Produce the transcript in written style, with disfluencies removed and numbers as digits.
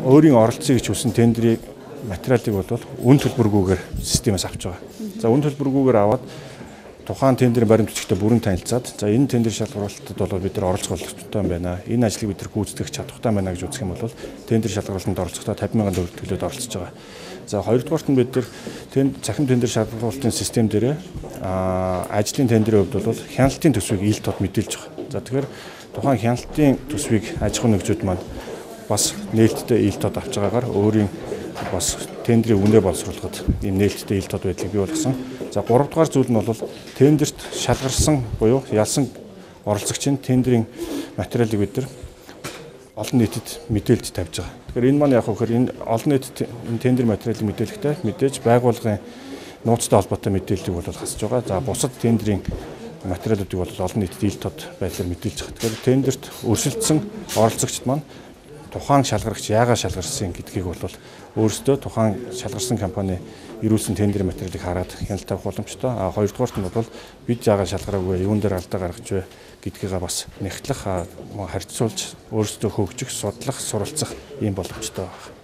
өөрийн оролцъё гэж хүсэн тендерийн материалыг бол үн төлбөргүйгээр системээс авч байгаа. За үн төлбөргүйгээр аваад тухайн тендерийн баримт бичигтээ бүрэн танилцаад за энэ тендер шалгаруулалтад бол бид нар оролцох боломжтой юм байна. Энэ ажлыг бид нар гүйцэтгэх чадвартай байна гэж үзэх юм бол тендер шалгаруулалтанд оролцохдоо 50,000 төгрөг төлөөд оролцож байгаа. За хоёрдугаарт нь бид нар цахим тендер шалгаруулалтын систем дээр ажлын тендерийн хувьд бол хяналтын төсвийг ил тод мэдээлж байгаа. За тэгэхээр тухайн хяналтын төсвийг аж ахуйн нэгжүүд маань бас нээлттэй ил тод авч байгаагаар өөрийн бас тендерийн үнэ боловсруулахад ийм нээлттэй ил тод байдлыг бий болгосон. За 3 дугаар зүйл нь бол тендерт шалгарсан буюу ялсан оролцогчийн тендерийн материалыг бид нар олон нийтэд мэдээлж тавьж байгаа. Тэгэхээр энэ маань яг хөөр энэ олон нийтэд энэ тендер материалыг мэдээлэхдээ мэдээж байгууллагын нууцтай холбоотой мэдээллийг бол хасж байгаа. За бусад тендерийн материалуудыг бол олон нийтэд ил тод байдлаар мэдээлж байгаа. Тэгэхээр тендерт өрсөлдсөн оролцогчд маань тухайн шалгарагч яагаад шалгарсан гэдгийг бол өөрсдөө тухайн шалгарсан компани ирүүлсэн тендер материалыг хараад хяналт тавих боломжтой. Хоёрдугаарт нь бол бид яагаад шалгараагүй, юун дээр алдаа гаргаж вэ гэдгийг бас нягтлах, харьцуулж өөрсдөө хөгжих, судлах, суралцах ийм боломжтой байна.